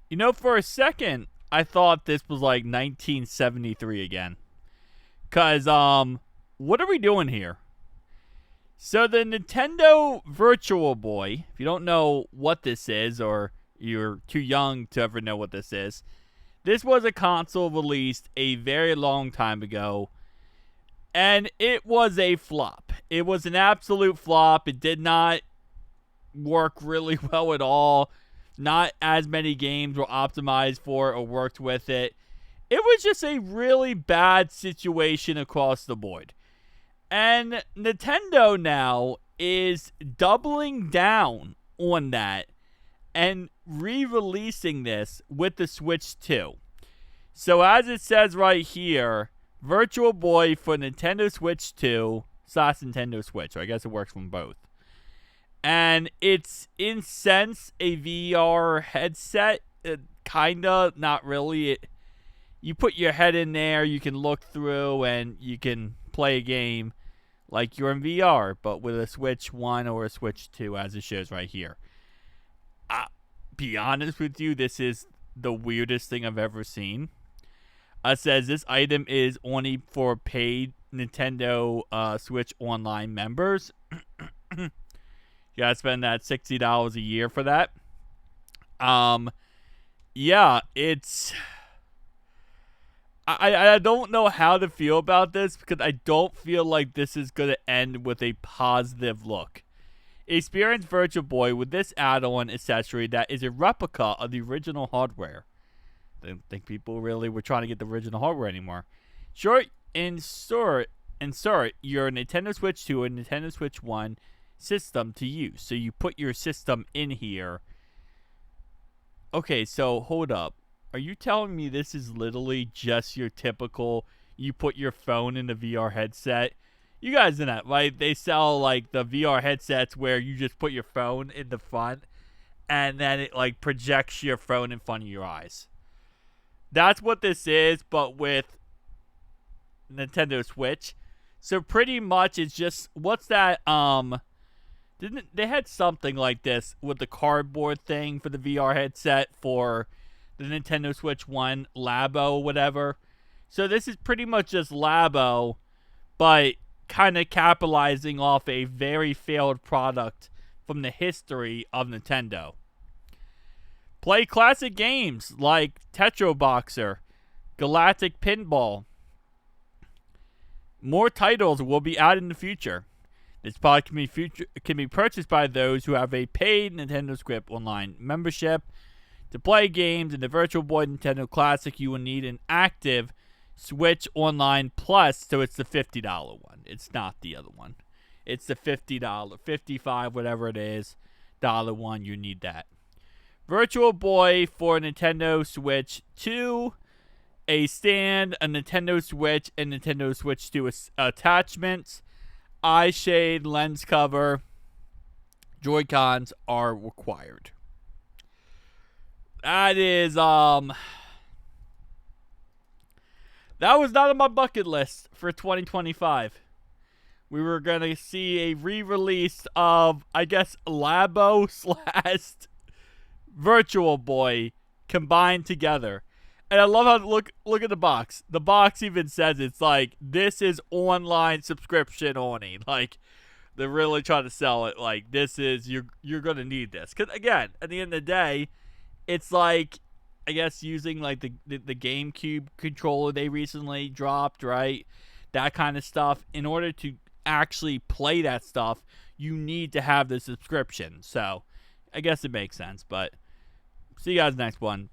You know, for a second, I thought this was like 1973 again. Cause what are we doing here? So the Nintendo Virtual Boy, if you don't know what this is, or you're too young to ever know what this was a console released a very long time ago, and it was a flop. It was an absolute flop. It did not work really well at all. Not as many games were optimized for it or worked with it. It was just a really bad situation across the board. And Nintendo now is doubling down on that and re-releasing this with the Switch 2. So as it says right here, Virtual Boy for Nintendo Switch 2 / Nintendo Switch. So I guess it works from both. And it's in sense a VR headset. Kinda, not really. You put your head in there, you can look through, and you can play a game like you're in VR, but with a Switch 1 or a Switch 2, as it shows right here. Be honest with you, this is the weirdest thing I've ever seen. It says this item is only for paid Nintendo Switch Online members. You gotta spend that $60 a year for that. Yeah, it's... I don't know how to feel about this because I don't feel like this is going to end with a positive look. Experience Virtual Boy with this add-on accessory that is a replica of the original hardware. I don't think people really were trying to get the original hardware anymore. Sure, insert your Nintendo Switch 2 and Nintendo Switch 1 system to use. So you put your system in here. Okay, so hold up. Are you telling me this is literally just your typical, you put your phone in the VR headset? You guys know that, right? They sell like the VR headsets where you just put your phone in the front and then it like projects your phone in front of your eyes. That's what this is, but with Nintendo Switch. So pretty much it's just, what's that, didn't they had something like this with the cardboard thing for the VR headset for the Nintendo Switch 1, Labo or whatever. So this is pretty much just Labo, but kind of capitalizing off a very failed product from the history of Nintendo. Play classic games like Tetro Boxer, Galactic Pinball. More titles will be added in the future. This product can be purchased by those who have a paid Nintendo Script Online membership. To play games in the Virtual Boy Nintendo Classic, you will need an active Switch Online Plus, so it's the $50 one. It's not the other one. It's the $50, $55, whatever it is, dollar one. You need that. Virtual Boy for Nintendo Switch 2, a stand, a Nintendo Switch, and Nintendo Switch 2 attachments, eye shade, lens cover, Joy-Cons are required. That is, that was not on my bucket list for 2025. We were going to see a re-release of, I guess, Labo / Virtual Boy combined together. And I love how, look at the box. The box even says it's like, this is online subscription only. Like, they're really trying to sell it like, this is, you're going to need this. Because, again, at the end of the day, it's like, I guess, using like the GameCube controller they recently dropped, right? That kind of stuff. In order to actually play that stuff, you need to have the subscription. So, I guess it makes sense. But, see you guys next one.